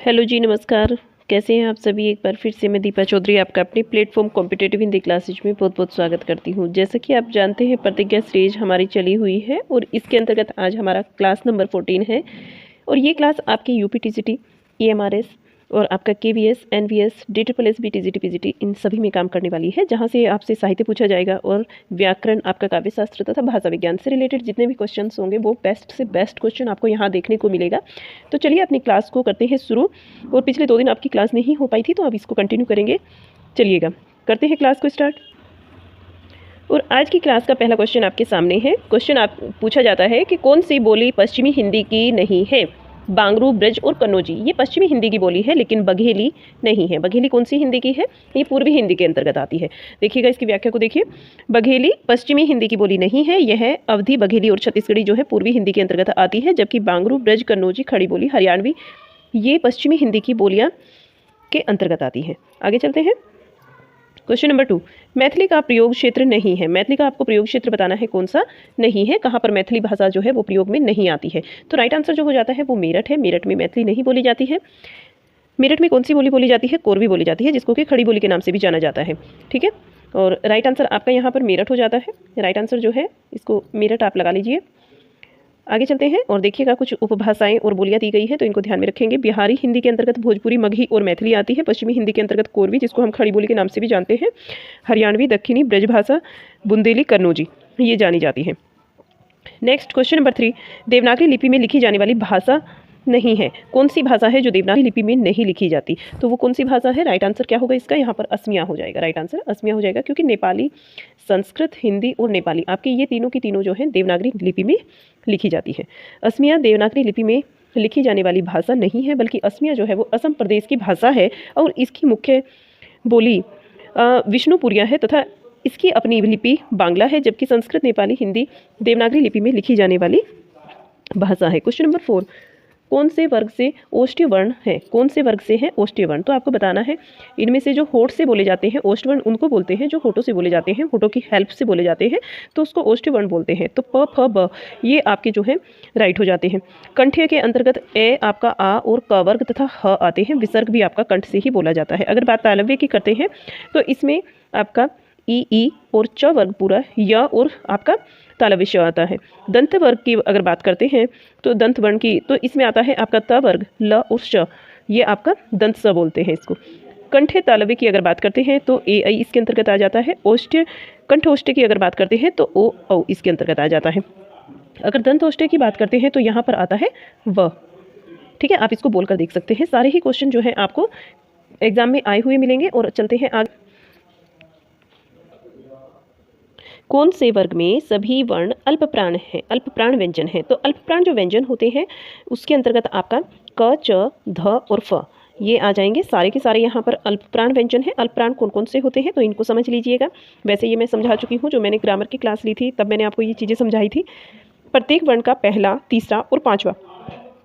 Hello जी, नमस्कार। कैसे हैं आप सभी। एक बार फिर से मैं दीपा चौधरी आपका अपने प्लेटफॉर्म कॉम्पिटेटिव हिंदी क्लासेज में बहुत बहुत स्वागत करती हूं। जैसा कि आप जानते हैं, प्रतिज्ञा सीरीज हमारी चली हुई है और इसके अंतर्गत आज हमारा क्लास नंबर 14 है। और ये क्लास आपके यूपीटीसीटी, ईएमआरएस और आपका KVS, NVS, DSSS, TGT, PGT इन सभी में काम करने वाली है, जहाँ से आपसे साहित्य पूछा जाएगा और व्याकरण, आपका काव्यशास्त्र तथा भाषा विज्ञान से रिलेटेड जितने भी क्वेश्चन होंगे वो बेस्ट से बेस्ट क्वेश्चन आपको यहाँ देखने को मिलेगा। तो चलिए अपनी क्लास को करते हैं शुरू। और पिछले 2 दिन आपकी क्लास नहीं हो पाई थी, तो अब इसको कंटिन्यू करेंगे। चलिएगा करते हैं क्लास को स्टार्ट। और आज की क्लास का पहला क्वेश्चन आपके सामने है। क्वेश्चन आप पूछा जाता है कि कौन सी बोली पश्चिमी हिंदी की नहीं है। बांगरू, ब्रज और कन्नौजी ये पश्चिमी हिंदी की बोली है, लेकिन बघेली नहीं है। बघेली कौन सी हिंदी की है? ये पूर्वी हिंदी के अंतर्गत आती है। देखिएगा इसकी व्याख्या को देखिए। बघेली पश्चिमी हिंदी की बोली नहीं है, यह अवधी, बघेली और छत्तीसगढ़ी जो है पूर्वी हिंदी के अंतर्गत आती है। जबकि बांगरू, ब्रज, कन्नौजी, खड़ी बोली, हरियाणवी ये पश्चिमी हिंदी की बोलियाँ के अंतर्गत आती है। आगे चलते हैं। क्वेश्चन नंबर 2, मैथिली का प्रयोग क्षेत्र नहीं है। मैथिली का आपको प्रयोग क्षेत्र बताना है कौन सा नहीं है, कहाँ पर मैथिली भाषा जो है वो प्रयोग में नहीं आती है। तो राइट आंसर जो हो जाता है वो मेरठ है। मेरठ में मैथिली नहीं बोली जाती है। मेरठ में कौन सी बोली बोली जाती है? कोरवी बोली जाती है, जिसको कि खड़ी बोली के नाम से भी जाना जाता है। ठीक है, और राइट आंसर आपका यहाँ पर मेरठ हो जाता है। राइट आंसर जो है इसको मेरठ आप लगा लीजिए। आगे चलते हैं और देखिएगा कुछ उपभाषाएं और बोलियां दी गई हैं, तो इनको ध्यान में रखेंगे। बिहारी हिंदी के अंतर्गत भोजपुरी, मगही और मैथिली आती है। पश्चिमी हिंदी के अंतर्गत कोरवी, जिसको हम खड़ी बोली के नाम से भी जानते हैं। हरियाणवी, दक्षिणी, ब्रजभाषा, बुंदेली, कन्नौजी ये जानी जाती है। नेक्स्ट क्वेश्चन नंबर 3, देवनागरी लिपि में लिखी जाने वाली भाषा नहीं है। कौन सी भाषा है जो देवनागरी लिपि में नहीं लिखी जाती? तो वो कौन सी भाषा है? राइट आंसर क्या होगा इसका? यहाँ पर असमिया हो जाएगा। राइट आंसर असमिया हो जाएगा, क्योंकि नेपाली, संस्कृत, हिंदी और नेपाली आपके ये तीनों की तीनों जो है देवनागरी लिपि में लिखी जाती है। असमिया देवनागरी लिपि में लिखी जाने वाली भाषा नहीं है, बल्कि असमिया जो है वो असम प्रदेश की भाषा है और इसकी मुख्य बोली विष्णुपुरिया है तथा इसकी अपनी लिपि बांग्ला है। जबकि संस्कृत, नेपाली, हिंदी देवनागरी लिपि में लिखी जाने वाली भाषा है। क्वेश्चन नंबर 4, कौन से वर्ग से ओष्ठ्य वर्ण है? कौन से वर्ग से है ओष्ठ्य वर्ण? तो आपको बताना है इनमें से जो होठ से बोले जाते हैं ओष्ठ्य वर्ण उनको बोलते हैं। जो होठों से बोले जाते हैं, होठों की हेल्प से बोले जाते हैं, तो उसको ओष्ठ्य वर्ण बोलते हैं। तो प, फ, ब ये आपके जो है राइट हो जाते हैं। कंठ्य के अंतर्गत ए आपका आ और क वर्ग तथा ह आते हैं। विसर्ग भी आपका कंठ से ही बोला जाता है। अगर बात तालव्य की करते हैं तो इसमें आपका ई और च वर्ग पूरा, य और आपका तालव्य श आता है। दंत वर्ग की अगर बात करते हैं तो दंत वर्ण की, तो इसमें आता है आपका त वर्ग, ल और श, ये आपका दंत स बोलते हैं इसको। कंठ्य तालव्य की अगर बात करते हैं तो ए ऐ इसके अंतर्गत आ जाता है। ओष्ठ्य कंठ ओष्ठ्य की अगर बात करते हैं तो ओ औ इसके अंतर्गत आ जाता है। अगर दंत ओष्ठ्य की बात करते हैं तो यहाँ पर आता है व। ठीक है, आप इसको बोलकर देख सकते हैं। सारे ही क्वेश्चन जो है आपको एग्जाम में आए हुए मिलेंगे। और चलते हैं आगे। कौन से वर्ग में सभी वर्ण अल्पप्राण है? अल्पप्राण व्यंजन है। तो अल्पप्राण जो व्यंजन होते हैं उसके अंतर्गत आपका क, च, ध और फ ये आ जाएंगे। सारे के सारे यहाँ पर अल्पप्राण व्यंजन है। अल्पप्राण कौन कौन से होते हैं तो इनको समझ लीजिएगा। वैसे ये मैं समझा चुकी हूँ, जो मैंने ग्रामर की क्लास ली थी तब मैंने आपको ये चीज़ें समझाई थी। प्रत्येक वर्ण का पहला, तीसरा और पाँचवा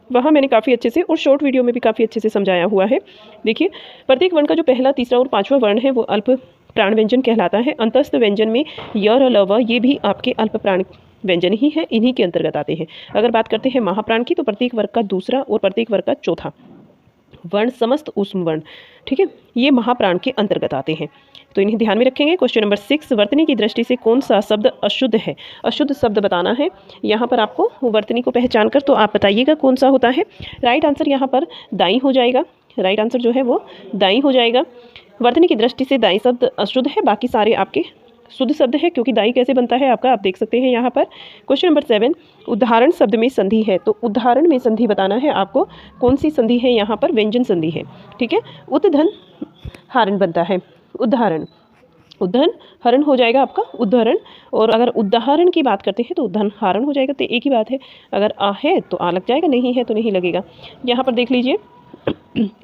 वहाँ मैंने काफ़ी अच्छे से और शॉर्ट वीडियो में भी काफ़ी अच्छे से समझाया हुआ है। देखिए, प्रत्येक वर्ण का जो पहला, तीसरा और पाँचवा वर्ण है वो अल्प प्राण व्यंजन कहलाता है। अंतस्थ व्यंजन में य, र, ल, व ये भी आपके अल्प प्राण व्यंजन ही है, इन्हीं के अंतर्गत आते हैं। अगर बात करते हैं महाप्राण की, तो प्रत्येक वर्ग का दूसरा और प्रत्येक वर्ग का चौथा वर्ण समस्त ऊष्म वर्ण, ठीक है, ये महाप्राण के अंतर्गत आते हैं, तो इन्हें ध्यान में रखेंगे। क्वेश्चन नंबर 6, वर्तनी की दृष्टि से कौन सा शब्द अशुद्ध है? अशुद्ध शब्द बताना है। यहाँ पर आपको वर्तनी को पहचान कर तो आप बताइएगा कौन सा होता है। राइट आंसर यहाँ पर दाई हो जाएगा। राइट आंसर जो है वो दाई हो जाएगा। वर्तनी की दृष्टि से दाई शब्द अशुद्ध है, बाकी सारे आपके शुद्ध शब्द है, क्योंकि दाई कैसे बनता है आपका आप देख सकते हैं यहाँ पर। क्वेश्चन नंबर 7, उदाहरण शब्द में संधि है। तो उदाहरण में संधि बताना है आपको। कौन सी संधि है? यहाँ पर व्यंजन संधि है। ठीक है, उद्धन हारण बनता है। उदाहरण, उद्धन हरण हो जाएगा आपका उदाहरण। और अगर उदाहरण की बात करते हैं तो उद्धन हारण हो जाएगा। तो एक ही बात है, अगर आ है तो आ लग जाएगा, नहीं है तो नहीं लगेगा। यहाँ पर देख लीजिए,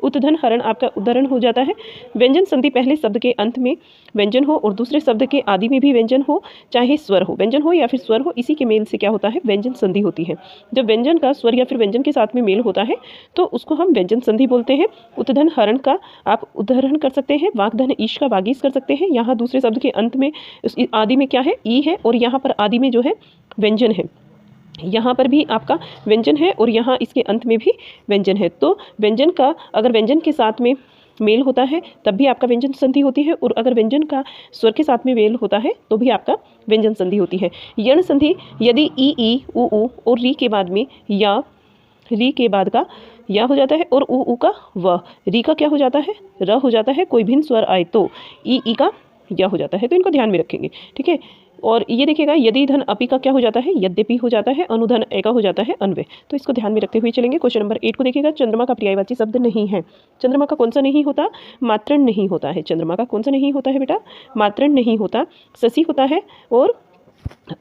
उत्धन हरण आपका उदाहरण हो जाता है। व्यंजन संधि पहले शब्द के अंत में व्यंजन हो और दूसरे शब्द के आदि में भी व्यंजन हो, चाहे स्वर हो, व्यंजन हो या फिर स्वर हो, इसी के मेल से क्या होता है? व्यंजन संधि होती है। जब व्यंजन का स्वर या फिर व्यंजन के साथ में मेल होता है तो उसको हम व्यंजन संधि बोलते हैं। उत्धन हरण का आप उदाहरण कर सकते हैं। वाग्धन ईश का वागीश कर सकते हैं। यहाँ दूसरे शब्द के अंत में आदि में क्या है? ई है और यहाँ पर आदि में जो है व्यंजन है। यहाँ पर भी आपका व्यंजन है और यहाँ इसके अंत में भी व्यंजन है। तो व्यंजन का अगर व्यंजन के साथ में मेल होता है तब भी आपका व्यंजन संधि होती है, और अगर व्यंजन का स्वर के साथ में मेल होता है तो भी आपका व्यंजन संधि होती है। यण संधि यदि ई उ और री के बाद में या, री के बाद का या हो जाता है और उ का व, री का क्या हो जाता है, र हो जाता है, कोई भिन्न स्वर आए तो ई का या हो जाता है। तो इनको ध्यान में रखेंगे, ठीक है। और ये देखिएगा यदि धन अपि का क्या हो जाता है, यद्यपि हो जाता है, अनुधन ए का हो जाता है, अन्वय। तो इसको ध्यान में रखते हुए चलेंगे। क्वेश्चन नंबर 8 को देखिएगा। चंद्रमा का पर्यायवाची शब्द नहीं है। चंद्रमा का कौन सा नहीं होता, मात्रण नहीं होता है। चंद्रमा का कौन सा नहीं होता है बेटा, मात्रण नहीं होता, शशि होता है, और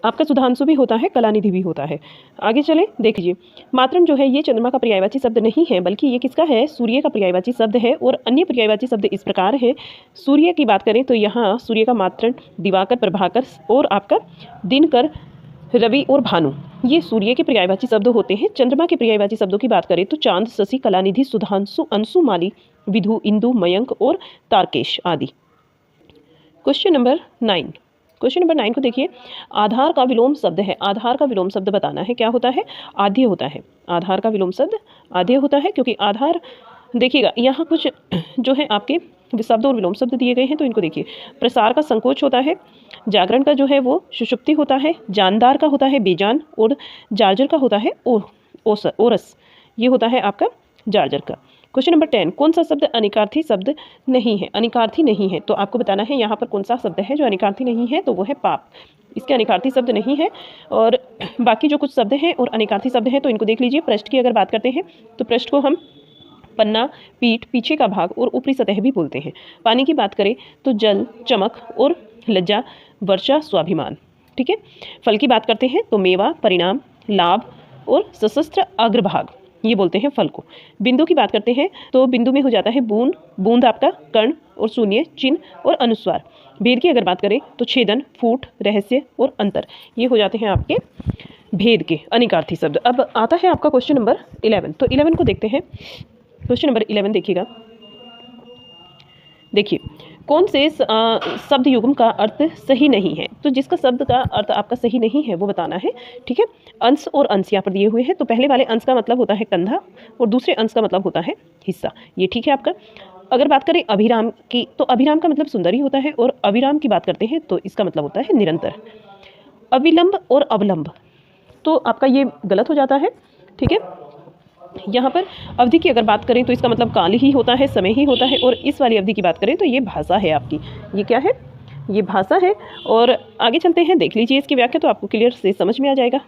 आपका सुधांशु भी होता है, कलानिधि भी होता है। आगे चले देख लीजिए, मात्रण जो है ये चंद्रमा का पर्यायवाची शब्द नहीं है, बल्कि ये किसका है, सूर्य का पर्यायवाची शब्द है। और अन्य पर्यायवाची शब्द इस प्रकार है। सूर्य की बात करें तो यहाँ सूर्य का मात्रण दिवाकर, प्रभाकर और आपका दिनकर, रवि और भानु, ये सूर्य के पर्यायवाची शब्द होते हैं। चंद्रमा के पर्यायवाची शब्दों की बात करें तो चांद, शशि, कलानिधि, सुधांशु, अंशुमाली, विधु, इंदु, मयंक और तारकेश आदि। क्वेश्चन नंबर 9, क्वेश्चन नंबर 9 को देखिए। आधार का विलोम शब्द है। आधार का विलोम शब्द बताना है, क्या होता है, आद्य होता है। आधार का विलोम शब्द आद्य होता है, क्योंकि आधार देखिएगा यहाँ कुछ जो है आपके शब्द और विलोम शब्द दिए गए हैं, तो इनको देखिए। प्रसार का संकोच होता है, जागरण का जो है वो सुषुप्ति होता है, जानदार का होता है बेजान, और जार्जर का होता है ओरस, ये होता है आपका जार्जर का। क्वेश्चन नंबर 10, कौन सा शब्द अनिकार्थी शब्द नहीं है। अनिकार्थी नहीं है, तो आपको बताना है यहाँ पर कौन सा शब्द है जो अनिकार्थी नहीं है, तो वो है पाप। इसके अनिकार्थी शब्द नहीं है। और बाकी जो कुछ शब्द हैं और अनिकार्थी शब्द हैं तो इनको देख लीजिए। पृष्ठ की अगर बात करते हैं तो पृष्ठ को हम पन्ना, पीठ, पीछे का भाग और ऊपरी सतह भी बोलते हैं। पानी की बात करें तो जल, चमक और लज्जा, वर्षा, स्वाभिमान, ठीक है। फल की बात करते हैं तो मेवा, परिणाम, लाभ और सशस्त्र अग्रभाग, ये बोलते हैं फल को। बिंदु की बात करते हैं तो बिंदु में हो जाता है बूंद, बूंद आपका कर्ण और शून्य, चिन्ह और अनुस्वार। भेद की अगर बात करें तो छेदन, फूट, रहस्य और अंतर, ये हो जाते हैं आपके भेद के अनिकार्थी शब्द। अब आता है आपका क्वेश्चन नंबर 11, तो 11 को देखते हैं। क्वेश्चन नंबर 11 देखिएगा। देखिए, कौन से शब्द युग्म का अर्थ सही नहीं है, तो जिसका शब्द का अर्थ आपका सही नहीं है वो बताना है, ठीक है। अंश और अंश यहाँ पर दिए हुए हैं, तो पहले वाले अंश का मतलब होता है कंधा और दूसरे अंश का मतलब होता है हिस्सा, ये ठीक है आपका। अगर बात करें अभिराम की तो अभिराम का मतलब सुंदर ही होता है, और अविराम की बात करते हैं तो इसका मतलब होता है निरंतर। अविलंब और अवलंब तो आपका ये गलत हो जाता है, ठीक है। यहाँ पर अवधि की अगर बात करें तो इसका मतलब काल ही होता है, समय ही होता है, और इस वाली अवधि की बात करें तो ये भाषा है आपकी, ये क्या है, ये भाषा है। और आगे चलते हैं, देख लीजिए इसकी व्याख्या तो आपको क्लियर से समझ में आ जाएगा।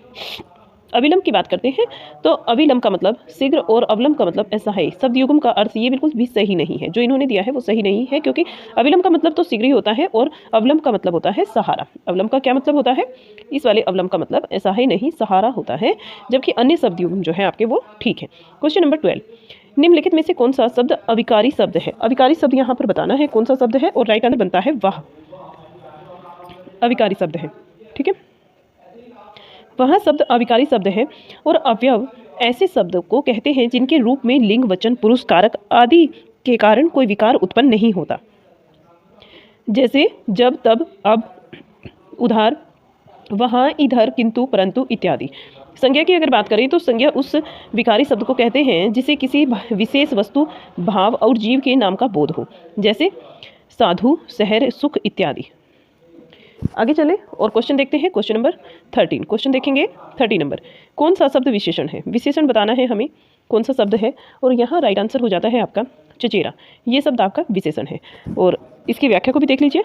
अविलंब की बात करते हैं तो अविलंब का मतलब शीघ्र और अवलंब का मतलब ऐसा है। शब्द युग्म का अर्थ ये बिल्कुल भी सही नहीं है, जो इन्होंने दिया है वो सही नहीं है, क्योंकि अविलंब का मतलब तो शीघ्र ही होता है और अवलंब का मतलब होता है सहारा। अवलंब का क्या मतलब होता है, इस वाले अवलंब का मतलब ऐसा ही नहीं, सहारा होता है, जबकि अन्य शब्द युग्म जो है आपके वो ठीक है। क्वेश्चन नंबर 12, निम्नलिखित में से कौन सा शब्द अविकारी शब्द है। अविकारी शब्द यहाँ पर बताना है कौन सा शब्द है, और राइट आंसर बनता है वाह, अविकारी शब्द है, ठीक है। वह शब्द अविकारी शब्द है। और अवयव ऐसे शब्द को कहते हैं जिनके रूप में लिंग, वचन, पुरुष, कारक आदि के कारण कोई विकार उत्पन्न नहीं होता, जैसे जब, तब, अब, उधार, वहाँ, इधर, किंतु, परंतु इत्यादि। संज्ञा की अगर बात करें तो संज्ञा उस विकारी शब्द को कहते हैं जिसे किसी विशेष वस्तु, भाव और जीव के नाम का बोध हो, जैसे साधु, शहर, सुख इत्यादि। आगे चले और क्वेश्चन देखते हैं। क्वेश्चन नंबर 13, क्वेश्चन देखेंगे 30 नंबर, कौन सा शब्द विशेषण है। विशेषण बताना है हमें कौन सा शब्द है, और यहाँ राइट आंसर हो जाता है आपका चचेरा, ये शब्द आपका विशेषण है। और इसकी व्याख्या को भी देख लीजिए।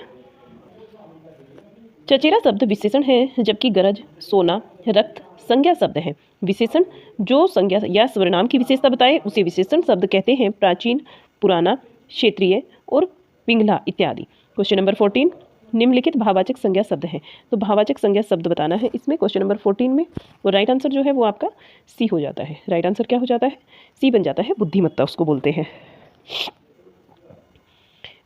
चचेरा शब्द विशेषण है, जबकि गरज, सोना, रक्त संज्ञा शब्द है। विशेषण जो संज्ञा या सर्वनाम की विशेषता बताए उसे विशेषण शब्द कहते हैं। प्राचीन, पुराना, क्षेत्रीय और पिंगला इत्यादि। क्वेश्चन नंबर 14, निम्नलिखित भाववाचक संज्ञा शब्द है, तो भाववाचक संज्ञा शब्द बताना है इसमें क्वेश्चन नंबर 14 में। और राइट आंसर जो है वो आपका सी हो जाता है। राइट आंसर क्या हो जाता है, सी बन जाता है, बुद्धिमत्ता उसको बोलते हैं।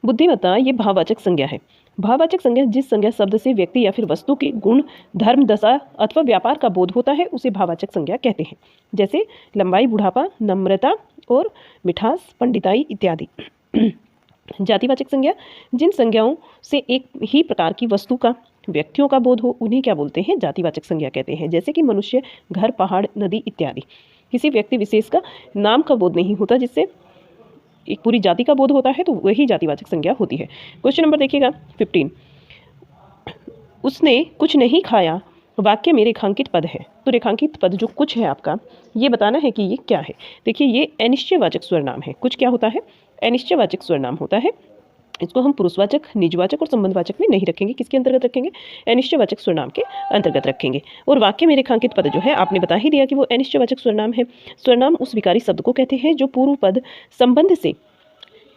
बुद्धिमत्ता ये भाववाचक संज्ञा है। भाववाचक संज्ञा जिस संज्ञा शब्द से व्यक्ति या फिर वस्तु के गुण, धर्म, दशा अथवा व्यापार का बोध होता है उसे भाववाचक संज्ञा कहते हैं, जैसे लंबाई, बुढ़ापा, नम्रता और मिठास, पंडिताई इत्यादि। जातिवाचक संज्ञा जिन संज्ञाओं से एक ही प्रकार की वस्तु का व्यक्तियों का बोध हो, उन्हें क्या बोलते हैं? जातिवाचक संज्ञा कहते हैं। जैसे कि मनुष्य, घर, पहाड़, नदी इत्यादि। किसी व्यक्ति विशेष का नाम का बोध नहीं होता, जिससे एक पूरी जाति का बोध होता है, तो वही जातिवाचक संज्ञा होती है। क्वेश्चन नंबर देखिएगा 15। उसने कुछ नहीं खाया वाक्य में रेखांकित पद है। तो रेखांकित पद जो कुछ है आपका, ये बताना है कि ये क्या है। देखिए ये अनिश्चयवाचक स्वरनाम है। कुछ क्या होता है? अनिश्चयवाचक स्वरनाम होता है। इसको हम पुरुषवाचक, निजवाचक और संबंधवाचक में नहीं रखेंगे। किसके अंतर्गत रखेंगे? अनिश्चयवाचक स्वरनाम के अंतर्गत रखेंगे। और वाक्य में रेखांकित पद जो है, आपने बता ही दिया कि वो अनिश्चयवाचक स्वरनाम है। स्वरनाम उस विकारी शब्द को कहते हैं जो पूर्व पद संबंध से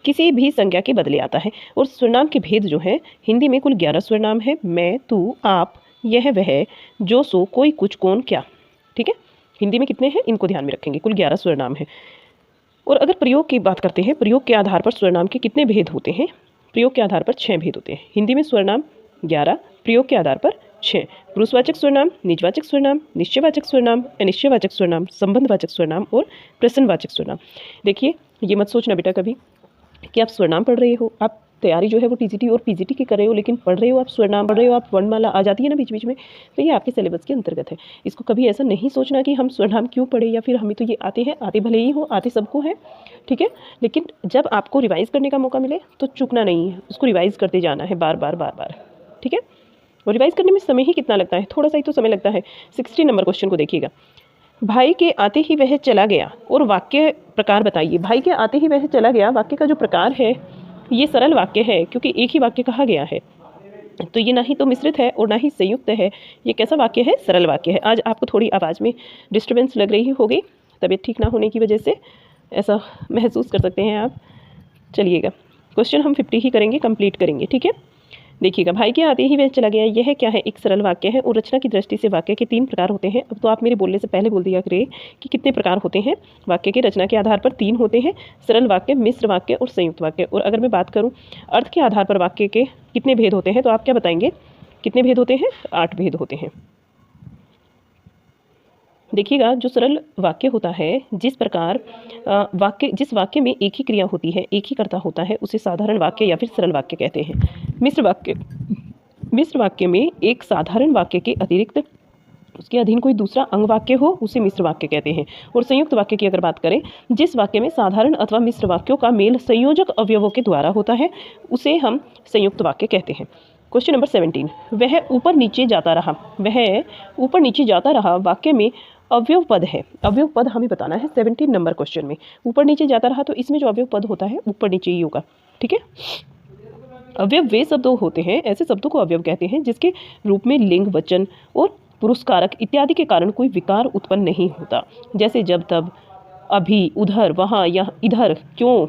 किसी भी संज्ञा के बदले आता है। और स्वरनाम के भेद जो है, हिंदी में कुल 11 स्वरनाम है। मैं, तू, आप, यह, वह, जो, सो, कोई, कुछ, कौन, क्या। ठीक है, हिंदी में कितने हैं इनको ध्यान में रखेंगे। कुल 11 स्वरनाम है। और अगर प्रयोग की बात करते हैं, प्रयोग के आधार पर स्वरनाम के कितने भेद होते हैं? प्रयोग के आधार पर 6 भेद होते हैं। हिंदी में स्वरनाम 11, प्रयोग के आधार पर 6। पुरुषवाचक स्वरनाम, निजवाचक स्वरनाम, निश्चयवाचक स्वरनाम, अनिश्चयवाचक स्वरनाम, संबंधवाचक स्वरनाम और प्रश्नवाचक स्वरनाम। देखिए ये मत सोचना बेटा कभी कि आप स्वरनाम पढ़ रहे हो, आप तैयारी जो है वो टीजीटी और पीजीटी की कर रहे हो, लेकिन पढ़ रहे हो आप स्वरनाम, पढ़ रहे हो आप वर्णमाला आ जाती है ना बीच बीच में, तो ये आपके सिलेबस के अंतर्गत है। इसको कभी ऐसा नहीं सोचना कि हम स्वरनाम क्यों पढ़े, या फिर हमें तो ये आते हैं, आते भले ही हो, आते सबको हैं, ठीक है, लेकिन जब आपको रिवाइज़ करने का मौका मिले तो चूकना नहीं है, उसको रिवाइज़ करते जाना है बार बार बार बार। ठीक है, और रिवाइज़ करने में समय ही कितना लगता है? थोड़ा सा ही तो समय लगता है। 60 नंबर क्वेश्चन को देखिएगा। भाई के आते ही वह चला गया और वाक्य प्रकार बताइए। भाई के आते ही वह चला गया, वाक्य का जो प्रकार है ये सरल वाक्य है, क्योंकि एक ही वाक्य कहा गया है, तो ये ना ही तो मिश्रित है और ना ही संयुक्त है। ये कैसा वाक्य है? सरल वाक्य है। आज आपको थोड़ी आवाज़ में डिस्टर्बेंस लग रही होगी, तबीयत ठीक ना होने की वजह से ऐसा महसूस कर सकते हैं आप। चलिएगा, क्वेश्चन हम 50 ही करेंगे, कंप्लीट करेंगे। ठीक है, देखिएगा, भाई के आते ही वह चला गया, यह क्या है? एक सरल वाक्य है। और रचना की दृष्टि से वाक्य के 3 प्रकार होते हैं। अब तो आप मेरे बोलने से पहले बोल दिया करें कि कितने प्रकार होते हैं। वाक्य के रचना के आधार पर 3 होते हैं, सरल वाक्य, मिश्र वाक्य और संयुक्त वाक्य। और अगर मैं बात करूँ अर्थ के आधार पर वाक्य के कितने भेद होते हैं, तो आप क्या बताएंगे? कितने भेद होते हैं? 8 भेद होते हैं। देखिएगा, जो सरल वाक्य होता है, जिस वाक्य में एक ही क्रिया होती है, एक ही कर्ता होता है, उसे साधारण वाक्य या फिर सरल वाक्य कहते हैं। मिश्र वाक्य में एक साधारण वाक्य के अतिरिक्त उसके अधीन कोई दूसरा अंग वाक्य हो, उसे मिश्र वाक्य कहते हैं। और संयुक्त वाक्य की अगर बात करें, जिस वाक्य में साधारण अथवा मिश्र वाक्यों का मेल संयोजक अवयवों के द्वारा होता है, उसे हम संयुक्त वाक्य कहते हैं। Question number 17। वह ऊपर नीचे जाता रहा। वह ऊपर नीचे जाता रहा वाक्य में अवयव पद है। अवयव पद हमें बताना है 17 नंबर क्वेश्चन में। ऊपर नीचे जाता रहा, तो इसमें जो अवयव पद होता है ऊपर नीचे ही होगा। ठीक है, अवयव वे शब्द होते हैं, ऐसे शब्दों को अवयव कहते हैं जिसके रूप में लिंग, वचन और पुरुषकारक इत्यादि के कारण कोई विकार उत्पन्न नहीं होता। जैसे जब, तब, अभी, उधर, वहाँ, यह, इधर, क्यों,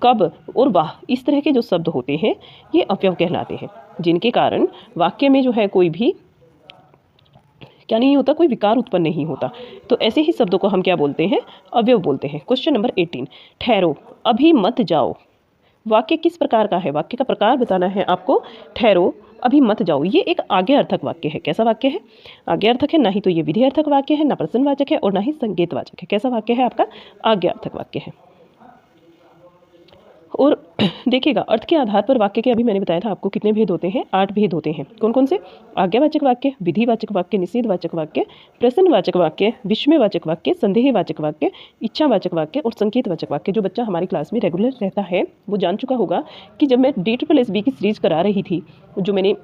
कब और वाह, इस तरह के जो शब्द होते हैं ये अवयव कहलाते हैं, जिनके कारण वाक्य में जो है कोई भी क्या नहीं होता, कोई विकार उत्पन्न नहीं होता। तो ऐसे ही शब्दों को हम क्या बोलते हैं? अवयव बोलते हैं। Question number 18। ठहरो, अभी मत जाओ। वाक्य किस प्रकार का है? वाक्य का प्रकार बताना है आपको। ठहरो, अभी मत जाओ, ये एक आज्ञार्थक वाक्य है। कैसा वाक्य है? आज्ञार्थक है। ना ही तो ये विधेयर्थक वाक्य है, ना प्रश्नवाचक है और ना ही संकेतवाचक है। कैसा वाक्य है आपका? आज्ञार्थक वाक्य है। और देखिएगा, अर्थ के आधार पर वाक्य के अभी मैंने बताया था आपको कितने भेद होते हैं? 8 भेद होते हैं। कौन कौन से? आज्ञावाचक वाक्य, विधिवाचक वाक्य, निषेधवाचक वाक्य, प्रश्नवाचक वाक्य, विस्मयवाचक वाक्य, संदेहवाचक वाक्य, इच्छावाचक वाक्य और संकेतवाचक वाक्य। जो बच्चा हमारी क्लास में रेगुलर रहता है वो जान चुका होगा कि जब मैं DSSB की सीरीज करा रही थी, जो मैंने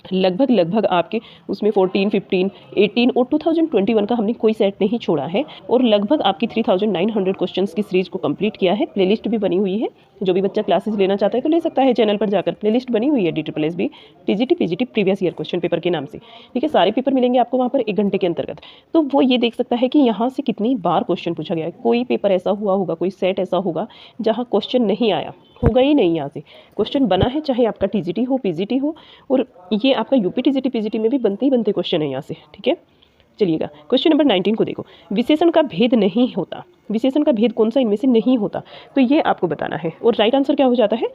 लगभग आपके उसमें 14, 15, 18 और 2021 का हमने कोई सेट नहीं छोड़ा है, और लगभग आपकी 3900 क्वेश्चंस की सीरीज को कंप्लीट किया है। प्लेलिस्ट भी बनी हुई है, जो भी बच्चा क्लासेस लेना चाहता है तो ले सकता है, चैनल पर जाकर प्लेलिस्ट बनी हुई है DSSB TGT PGT previous year question paper के नाम से। ठीक है, सारे पेपर मिलेंगे आपको वहाँ पर 1 घंटे के अंतर्गत। तो वो ये देख सकता है कि यहाँ से कितनी बार क्वेश्चन पूछा गया है। कोई पेपर ऐसा हुआ होगा, कोई सेट ऐसा होगा जहाँ क्वेश्चन नहीं आया होगा ही नहीं, यहाँ से क्वेश्चन बना है, चाहे आपका TGT हो, PGT हो, और ये आपका UP TGT PGT में भी बनते क्वेश्चन है यहाँ से। ठीक है, चलिएगा, क्वेश्चन नंबर 19 को देखो। विशेषण का भेद नहीं होता। विशेषण का भेद कौन सा इनमें से नहीं होता, तो ये आपको बताना है। और राइट आंसर क्या हो जाता है?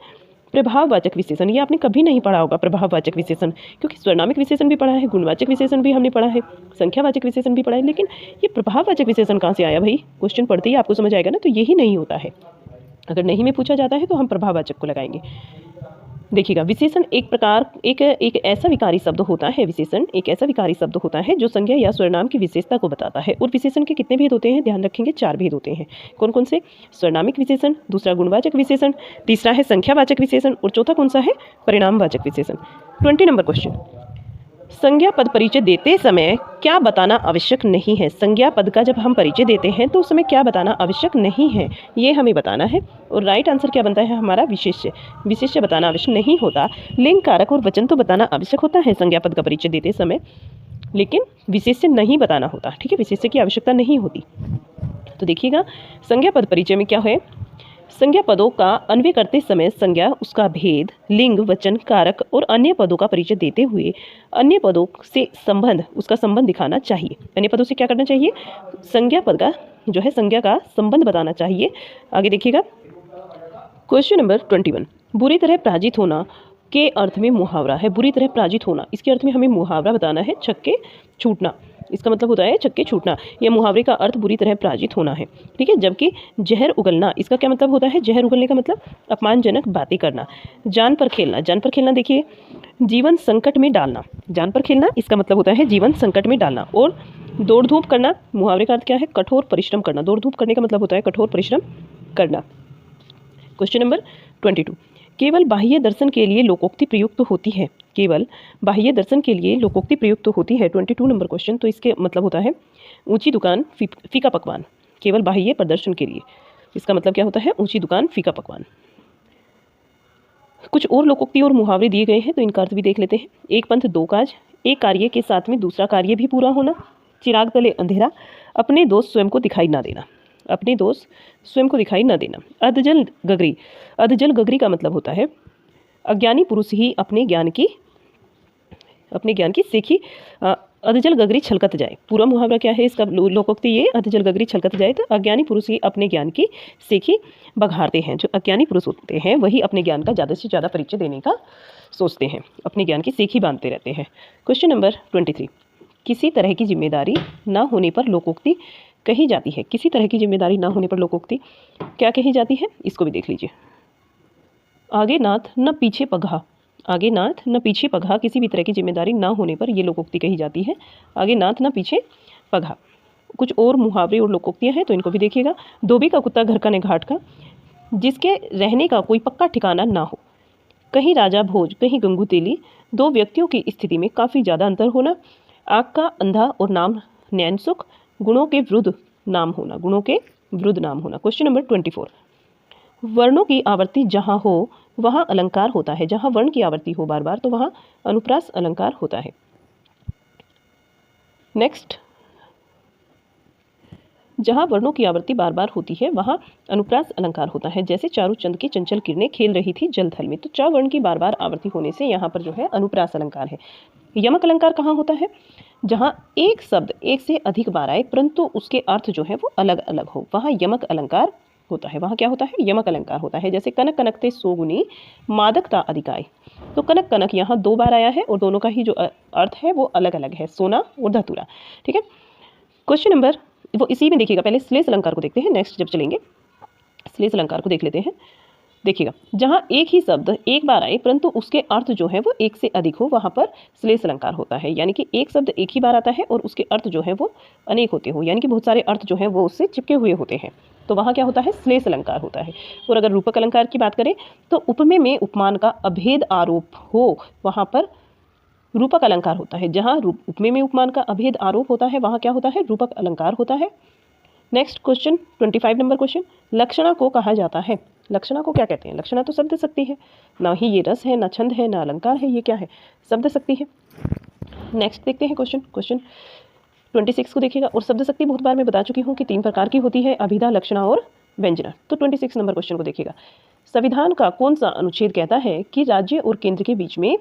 प्रभाववाचक विशेषण। ये आपने कभी नहीं पढ़ा होगा प्रभाववाचक विशेषण, क्योंकि स्वरनामिक विशेषण भी पढ़ा है, गुणवाचक विशेषण भी हमने पढ़ा है, संख्यावाचक विशेषण भी पढ़ा है, लेकिन ये प्रभाववाचक विशेषण कहाँ से आया भाई? क्वेश्चन पढ़ते ही आपको समझ आएगा ना। तो यही नहीं होता है। अगर नहीं में पूछा जाता है तो हम प्रभाववाचक को लगाएंगे। देखिएगा, विशेषण एक ऐसा विकारी शब्द होता है, विशेषण एक ऐसा विकारी शब्द होता है जो संज्ञा या सर्वनाम की विशेषता को बताता है। और विशेषण के कितने भेद होते हैं, ध्यान रखेंगे 4 भेद होते हैं। कौन कौन से? सर्वनामिक विशेषण, दूसरा गुणवाचक विशेषण, तीसरा है संख्यावाचक विशेषण और चौथा कौन सा है? परिणामवाचक विशेषण। 20 नंबर क्वेश्चन, संज्ञा पद परिचय देते समय क्या बताना आवश्यक नहीं है? संज्ञा पद का जब हम परिचय देते हैं तो उस समय क्या बताना आवश्यक नहीं है, ये हमें बताना है। और राइट आंसर क्या बनता है हमारा? विशेष्य। विशेष्य बताना आवश्यक नहीं होता। लिंग, कारक और वचन तो बताना आवश्यक होता है संज्ञा पद का परिचय देते समय, लेकिन विशेष्य नहीं बताना होता। ठीक है, विशेष्य की आवश्यकता नहीं होती। तो देखिएगा, संज्ञा पद परिचय में क्या है? संज्ञा पदों का अन्वय करते समय संज्ञा, उसका भेद, लिंग, वचन, कारक और अन्य पदों का परिचय देते हुए अन्य पदों से संबंध, उसका संबंध दिखाना चाहिए। अन्य पदों से क्या करना चाहिए? संज्ञा पद का जो है संज्ञा का संबंध बताना चाहिए। आगे देखिएगा, क्वेश्चन नंबर 21, बुरी तरह पराजित होना के अर्थ में मुहावरा है। बुरी तरह पराजित होना, इसके अर्थ में हमें मुहावरा बताना है। छक्के छूटना, इसका मतलब होता है छक्के छूटना। यह मुहावरे का अर्थ बुरी तरह पराजित होना है। ठीक है, जबकि जहर उगलना, इसका क्या मतलब होता है? जहर उगलने का मतलब अपमानजनक बातें करना। जान पर खेलना, जान पर खेलना देखिए, जीवन संकट में डालना। जान पर खेलना, इसका मतलब होता है जीवन संकट में डालना। और दौड़ धूप करना, मुहावरे का अर्थ क्या है? कठोर परिश्रम करना। दौड़ धूप करने का मतलब होता है कठोर परिश्रम करना। क्वेश्चन नंबर 22, केवल बाह्य दर्शन के लिए लोकोक्ति प्रयुक्त होती है। केवल बाह्य दर्शन के लिए लोकोक्ति प्रयुक्त होती है। 22 नंबर क्वेश्चन, तो इसके मतलब होता है ऊंची दुकान फीका पकवान। केवल बाह्य प्रदर्शन के लिए, इसका मतलब क्या होता है? ऊंची दुकान फीका पकवान। कुछ और लोकोक्ति और मुहावरे दिए गए हैं, तो इनका अर्थ भी देख लेते हैं। एक पंथ दो काज, एक कार्य के साथ में दूसरा कार्य भी पूरा होना, चिराग तले अंधेरा, अपने दोस्त स्वयं को दिखाई ना देना। अपने दोस्त स्वयं को दिखाई न देना। अधजल गगरी, अधजल गगरी का मतलब होता है अज्ञानी पुरुष ही अपने ज्ञान की सेखी, अधजल गगरी छलकत जाए। पूरा मुहावरा क्या है इसका? लोकोक्ति ये, अधजल गगरी छलकत जाए, तो अज्ञानी पुरुष ही अपने ज्ञान की सेखी बघारते हैं। जो अज्ञानी पुरुष होते हैं वही अपने ज्ञान का ज़्यादा से ज़्यादा परिचय देने का सोचते हैं, अपने ज्ञान की सेखी बांधते रहते हैं। क्वेश्चन नंबर 23, किसी तरह की जिम्मेदारी न होने पर लोकोक्ति कही जाती है। किसी तरह की जिम्मेदारी ना होने पर लोकोक्ति क्या कही जाती है, इसको भी देख लीजिए। आगे नाथ न पीछे पगहा, आगे नाथ न पीछे पगहा, किसी भी तरह की जिम्मेदारी ना होने पर ये लोकोक्ति कही जाती है। आगे नाथ न पीछे पगहा। कुछ और मुहावरे और लोकोक्तियाँ हैं, तो इनको भी देखिएगा। धोबी का कुत्ता घर का न घाट का, जिसके रहने का कोई पक्का ठिकाना ना हो। कहीं राजा भोज, कहीं गंगू तेली, दो व्यक्तियों की स्थिति में काफ़ी ज़्यादा अंतर होना। आँख का अंधा और नाम नैन सुख, गुणों के वृद्ध नाम होना, गुणों के वृद्ध नाम होना। क्वेश्चन नंबर 24, वर्णों की आवर्ती जहाँ हो वहाँ अलंकार होता है। जहाँ वर्ण की आवर्ती हो बार बार तो वहाँ अनुप्रास अलंकार होता है। नेक्स्ट, जहाँ वर्णों की आवर्ती बार बार होती है वहाँ अनुप्रास अलंकार होता है। जैसे चारू चंद की चंचल किरणें खेल रही थी जल थल में, तो चा वर्ण की बार बार आवर्ती होने से यहाँ पर जो है अनुप्रास अलंकार है। यमक अलंकार कहाँ होता है? जहाँ एक शब्द एक से अधिक बार आए परंतु उसके अर्थ जो है वो अलग अलग हो, वहाँ यमक अलंकार होता है। वहाँ क्या होता है? यमक अलंकार होता है। जैसे कनक कनकते सोगुनी मादकता अधिकाय, तो कनक कनक यहाँ 2 बार आया है और दोनों का ही जो अर्थ है वो अलग अलग है, सोना और धतूरा। ठीक है, क्वेश्चन नंबर, वो इसी में देखिएगा, पहले श्लेष अलंकार को देखते हैं, नेक्स्ट जब चलेंगे श्लेष अलंकार को देख लेते हैं। देखिएगा, जहाँ एक ही शब्द एक बार आए परंतु उसके अर्थ जो है वो एक से अधिक हो वहाँ पर श्लेष अलंकार होता है। यानी कि एक शब्द एक ही बार आता है और उसके अर्थ जो है वो अनेक होते हो, यानी कि बहुत सारे अर्थ जो हैं वो उससे चिपके हुए होते हैं, तो वहाँ क्या होता है? श्लेष अलंकार होता है। और अगर रूपक अलंकार की बात करें तो उपमेय में उपमान का अभेद आरोप हो वहाँ पर रूपक अलंकार होता है। जहाँ उपमेय में उपमान का अभेद आरोप होता है वहाँ क्या होता है? रूपक अलंकार होता है। नेक्स्ट क्वेश्चन 25 नंबर क्वेश्चन, लक्षणा को कहा जाता है। लक्षणा को क्या कहते हैं? लक्षणा तो शब्द शक्ति है, ना ही ये रस है, ना छंद है, ना अलंकार है, ये क्या है? शब्द शक्ति है। नेक्स्ट देखते हैं क्वेश्चन 26 को देखिएगा। और शब्द शक्ति बहुत बार मैं बता चुकी हूँ कि 3 प्रकार की होती है, अभिधा, लक्षणा और व्यंजना। तो 26 नंबर क्वेश्चन को देखिएगा। संविधान का कौन सा अनुच्छेद कहता है कि राज्य और केंद्र के बीच में,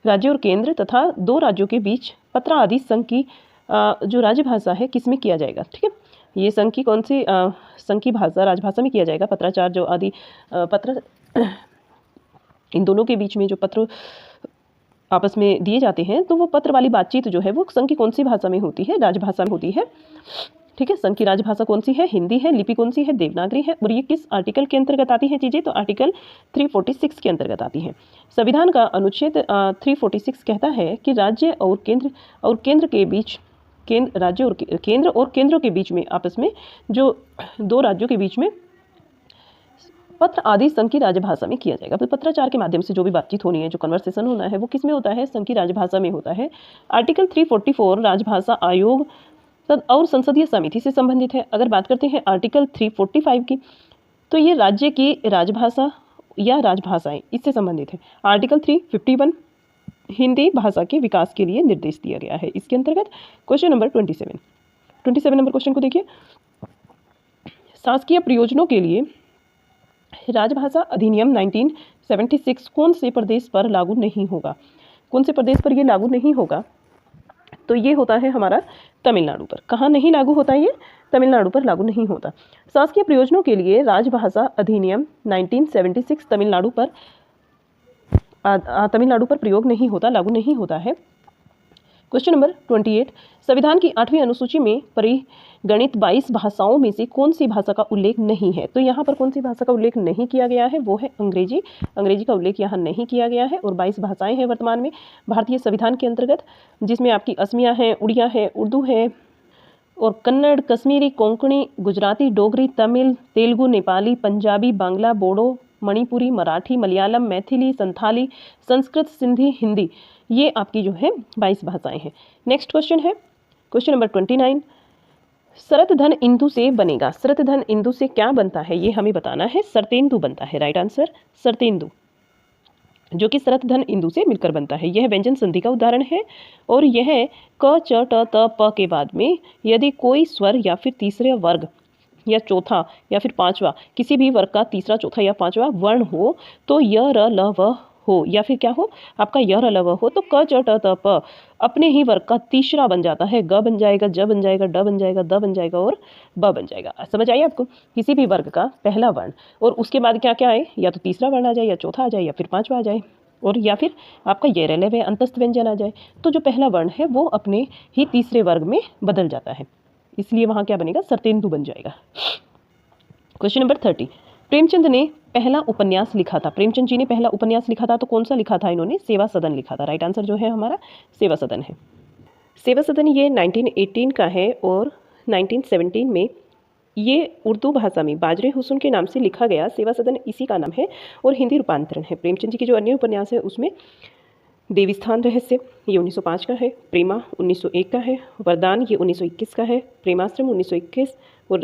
राज्य और केंद्र तथा 2 राज्यों के बीच पत्र आदि संघ की जो राजभाषा है किसमें किया जाएगा? ठीक है, ये संघ की कौन सी संघ की भाषा राजभाषा में किया जाएगा। पत्राचार जो आदि पत्र इन दोनों के बीच में जो पत्र आपस में दिए जाते हैं तो वो पत्र वाली बातचीत जो है वो संघ की कौन सी भाषा में होती है? राजभाषा में होती है। ठीक है। संघ की राजभाषा कौन सी है? हिंदी है। लिपि कौन सी है? देवनागरी है। और ये किस आर्टिकल के अंतर्गत आती है चीज़ें? तो आर्टिकल 346 के अंतर्गत आती है। संविधान का अनुच्छेद 346 कहता है कि राज्य और केंद्र के बीच राज्य और केंद्र के बीच में आपस में जो दो राज्यों के बीच में पत्र आदि संघ की राजभाषा में किया जाएगा। तो पत्राचार के माध्यम से जो भी बातचीत होनी है, जो कन्वर्सेशन होना है, वो किस में होता है? संघ की राजभाषा में होता है। आर्टिकल 344 राजभाषा आयोग और संसदीय समिति से संबंधित है। अगर बात करते हैं आर्टिकल 345 की, तो ये राज्य की राजभाषा या राजभाषाएं इससे संबंधित है। आर्टिकल 351 हिंदी भाषा के विकास के लिए निर्देश दिया गया है। इसके अंतर्गत क्वेश्चन नंबर 27 नंबर क्वेश्चन को देखिए। शासकीय प्रयोजनों के लिए राजभाषा अधिनियम 1976 कौन से प्रदेश पर लागू नहीं होगा? कौन से प्रदेश पर ये लागू नहीं होगा? तो ये होता है हमारा तमिलनाडु पर। कहाँ नहीं लागू होता? ये तमिलनाडु पर लागू नहीं होता। शासकीय प्रयोजनों के लिए राजभाषा अधिनियम 1976 तमिलनाडु पर प्रयोग नहीं होता, लागू नहीं होता है। क्वेश्चन नंबर 28 संविधान की 8वीं अनुसूची में परिगणित 22 भाषाओं में से कौन सी भाषा का उल्लेख नहीं है? तो यहाँ पर कौन सी भाषा का उल्लेख नहीं किया गया है? वो है अंग्रेजी। अंग्रेजी का उल्लेख यहाँ नहीं किया गया है। और 22 भाषाएं हैं वर्तमान में भारतीय संविधान के अंतर्गत, जिसमें आपकी असमिया है, उड़िया है, उर्दू है, और कन्नड़, कश्मीरी, कोंकणी, गुजराती, डोगरी, तमिल, तेलुगु, नेपाली, पंजाबी, बांग्ला, बोडो, मणिपुरी, मराठी, मलयालम, मैथिली, संथाली, संस्कृत, सिंधी, हिंदी, ये आपकी जो है 22 भाषाएं हैं। नेक्स्ट क्वेश्चन है क्वेश्चन नंबर 29 शरत धन इंदु से बनेगा। शरत धन इंदु से क्या बनता है ये हमें बताना है। शरतेंदु बनता है। राइट आंसर शरतेंदु, जो कि शरत धन इंदु से मिलकर बनता है। यह व्यंजन संधि का उदाहरण है और यह क च ट त प के बाद में यदि कोई स्वर या फिर तीसरे वर्ग या चौथा या फिर पांचवा किसी भी वर्ग का तीसरा, चौथा या पांचवा वर्ण हो तो य र ल व हो या फिर क्या हो आपका य र ल व हो तो क च ट त प अपने ही वर्ग का तीसरा बन जाता है। ग बन जाएगा, ज बन जाएगा, ड बन जाएगा, द बन जाएगा और ब बन जाएगा। समझ आइए आपको? किसी भी वर्ग का पहला वर्ण और उसके बाद क्या क्या आए, या तो तीसरा वर्ण आ जाए, या चौथा आ जाए, या फिर पांचवा आ जाए, और या फिर आपका ये रह ले अंतस्थ व्यंजन आ जाए। तो जो पहला वर्ण है वो अपने ही तीसरे वर्ग में बदल जाता है, इसलिए वहाँ क्या बनेगा? शरतेंदु बन जाएगा। क्वेश्चन नंबर 30 प्रेमचंद ने पहला उपन्यास लिखा था। प्रेमचंद जी ने पहला उपन्यास लिखा था तो कौन सा लिखा था इन्होंने? सेवा सदन लिखा था। राइट आंसर जो है हमारा सेवा सदन है। सेवा सदन ये 1918 का है और 1917 में ये उर्दू भाषा में बाजरे हुसैन के नाम से लिखा गया। सेवा सदन इसी का नाम है और हिंदी रूपांतरण है। प्रेमचंद जी के जो अन्य उपन्यास है उसमें देवस्थान रहस्य ये 1905 का है, प्रेमा 1901 का है, वरदान ये 1921 का है, प्रेमाश्रम 1921 और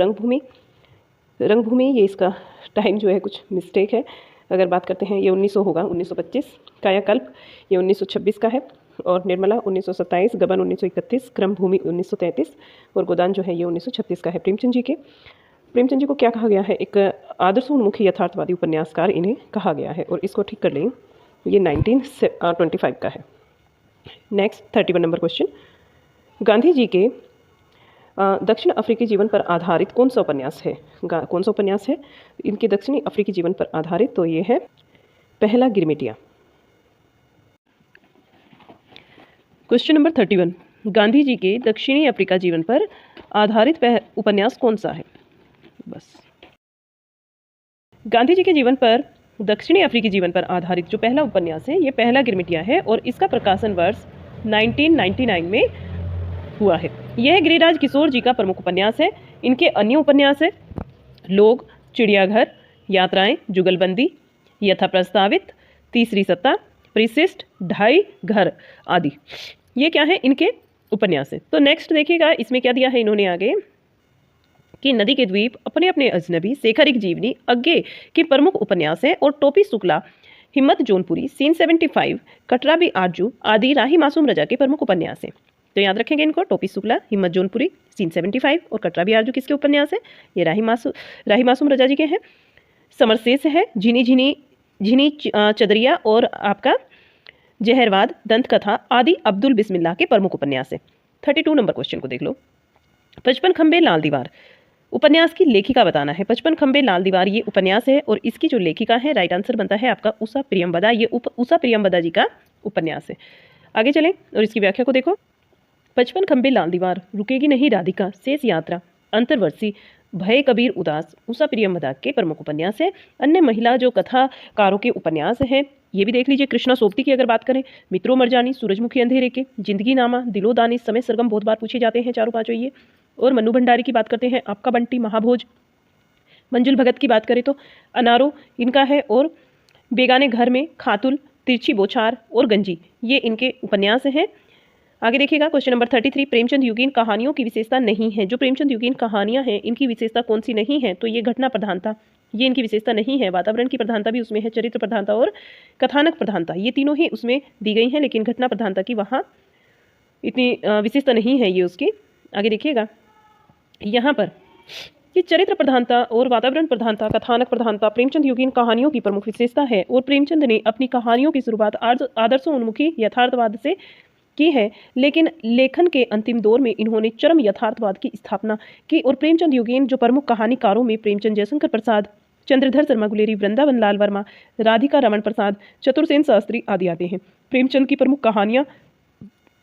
रंगभूमि ये इसका टाइम जो है कुछ मिस्टेक है। अगर बात करते हैं ये 1900 होगा, 1925। कायाकल्प ये 1926 का है और निर्मला 1927, गबन 1931, क्रमभूमि 1933 और गोदान जो है ये 1936 का है। प्रेमचंद जी को क्या कहा गया है? एक आदर्शोन्मुखी यथार्थवादी उपन्यासकार इन्हें कहा गया है और इसको ठीक कर लें, ये 1925 का है। Next 31 number question Gandhi ji के दक्षिण अफ्रीकी जीवन पर आधारित कौन सा उपन्यास है? कौन सा उपन्यास है इनके दक्षिणी अफ्रीकी जीवन पर आधारित? तो ये है पहला गिरमिटिया। क्वेश्चन नंबर 31 गांधी जी के दक्षिणी अफ्रीका जीवन पर आधारित उपन्यास कौन सा है? बस गांधी जी के जीवन पर दक्षिणी अफ्रीकी जीवन पर आधारित जो पहला उपन्यास है ये पहला गिरमिटिया है और इसका प्रकाशन वर्ष 1999 में हुआ है। यह गिरिराज किशोर जी का प्रमुख उपन्यास है। इनके अन्य उपन्यास है लोग, चिड़ियाघर, यात्राएं, जुगलबंदी, यथा प्रस्तावित, तीसरी सत्ता, परिशिष्ट, ढाई घर आदि। ये क्या है? इनके उपन्यास है। तो नेक्स्ट देखिएगा इसमें क्या दिया है इन्होंने आगे कि नदी के द्वीप, अपने अपने अजनबी, शेखर एक जीवनी, अज्ञे के प्रमुख उपन्यास है और टोपी शुक्ला, हिम्मत जौनपुरी, सीन 75, कटराबी आरजू आदि राही मासूम रजा के प्रमुख उपन्यास है। तो याद रखेंगे इनको, टोपी शुक्ला, हिम्मत जौनपुरी, सीन 75 और कटराबी आरजू किसके उपन्यास है? ये राही मासूम रजा जी के हैं। समरसेस है, झिनी चदरिया और आपका जहरवाद, दंतकथा आदि अब्दुल बिस्मिल्लाह के प्रमुख उपन्यास है। 32 नंबर क्वेश्चन को देख लो। 55 खंबे लाल दीवार उपन्यास की लेखिका बताना है। 55 खंबे लाल दीवार ये उपन्यास है और इसकी जो लेखिका है राइट आंसर बनता है आपका उषा प्रियंवदा। ये उषा प्रियंवदा जी का उपन्यास है। आगे चलें और इसकी व्याख्या को देखो। 55 खंबे लाल दीवार, रुकेगी नहीं राधिका, शेष यात्रा, अंतर्वर्षी, भय कबीर उदास, उषा प्रिय मदाक के प्रमुख उपन्यास है। अन्य महिला जो कथाकारों के उपन्यास हैं ये भी देख लीजिए। कृष्णा सोबती की अगर बात करें, मित्रों मरजानी, सूरजमुखी अंधेरे के, जिंदगी नामा, दिलो दानी, समय सरगम बहुत बार पूछे जाते हैं, चारों पांचों ये। और मन्नू भंडारी की बात करते हैं, आपका बंटी, महाभोज। मंजुल भगत की बात करें तो अनारो इनका है, और बेगाने घर में, खातुल, तिरछी बोछार और गंजी, ये इनके उपन्यास हैं। आगे देखिएगा क्वेश्चन नंबर 33, प्रेमचंद युगीन कहानियों की विशेषता नहीं है। जो प्रेमचंद युगीन कहानियां हैं इनकी विशेषता कौन सी नहीं है, तो ये घटना प्रधानता, ये इनकी विशेषता नहीं है। वातावरण की प्रधानता भी उसमें है, चरित्र प्रधानता और कथानक प्रधानता, ये तीनों ही उसमें दी गई हैं, लेकिन घटना प्रधानता की वहाँ इतनी विशेषता नहीं है ये उसकी। आगे देखिएगा यहाँ पर कि चरित्र प्रधानता और वातावरण प्रधानता, कथानक प्रधानता प्रेमचंद युगीन कहानियों की प्रमुख विशेषता है, और प्रेमचंद ने अपनी कहानियों की शुरुआत आदर्शोन्मुखी यथार्थवाद से की है, लेकिन लेखन के अंतिम दौर में इन्होंने चरम यथार्थवाद की स्थापना की। और प्रेमचंद युगीन जो प्रमुख कहानीकारों में प्रेमचंद जयशंकर प्रसाद, चंद्रधर शर्मा गुलेरी, वृंदावन लाल वर्मा, राधिका रमन प्रसाद, चतुर्सेन शास्त्री आदि आते हैं। प्रेमचंद की प्रमुख कहानियाँ,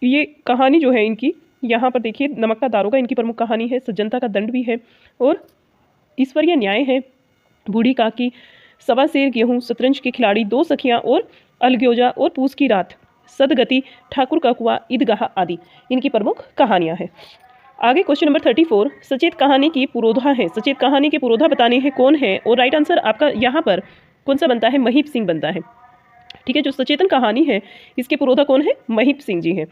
ये कहानी जो है इनकी, यहाँ पर देखिए नमक का दारोगा इनकी प्रमुख कहानी है, सज्जनता का दंड भी है, और ईश्वरीय न्याय है, बूढ़ी काकी, सवा सेर गेहूँ, शतरंज के खिलाड़ी, दो सखियाँ और अलग्योजा और पूस की रात, सदगति, ठाकुर का कुआं, ईदगाह आदि इनकी प्रमुख कहानियां हैं। आगे क्वेश्चन नंबर 34, सचेत कहानी की पुरोधा है। सचेत कहानी के पुरोधा बताने हैं कौन है, और राइट आंसर आपका यहाँ पर कौन सा बनता है, महीप सिंह बनता है। ठीक है, जो सचेतन कहानी है इसके पुरोधा कौन है, महीप सिंह जी हैं।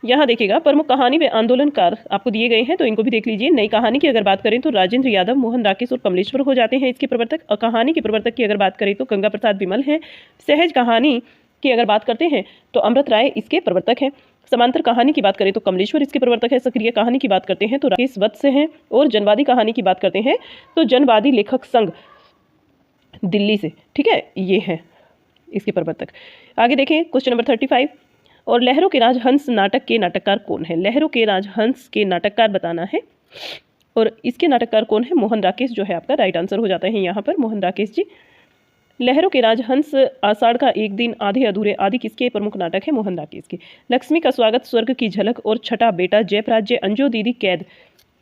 यहाँ देखिएगा प्रमुख कहानी व आंदोलनकार आपको दिए गए हैं, तो इनको भी देख लीजिए। नई कहानी की अगर बात करें तो राजेंद्र यादव, मोहन राकेश और कमलेश्वर हो जाते हैं इसके प्रवर्तक। और कहानी के प्रवर्तक की अगर बात करें तो गंगा प्रसाद विमल हैं। सहज कहानी की अगर बात करते हैं तो अमृत राय इसके प्रवर्तक हैं। समांतर कहानी की बात करें तो कमलेश्वर इसके प्रवर्तक है। सक्रिय कहानी की बात करते हैं तो राकेश वत्स हैं। और जनवादी कहानी की बात करते हैं तो जनवादी लेखक संघ दिल्ली से, ठीक है, ये है इसके प्रवर्तक। आगे देखें क्वेश्चन नंबर 35, और लहरों के राजहंस नाटक के नाटककार कौन है। लहरों के राजहंस के नाटककार बताना है, और इसके नाटककार कौन है, मोहन राकेश जो है आपका राइट आंसर हो जाता है यहाँ पर, मोहन राकेश जी। लहरों के राजहंस, आषाढ़ का एक दिन, आधे अधूरे आदि किसके प्रमुख नाटक है, मोहन राकेश के। लक्ष्मी का स्वागत, स्वर्ग की झलक और छठा बेटा, जयप्राज्य, अंजो दीदी, कैद,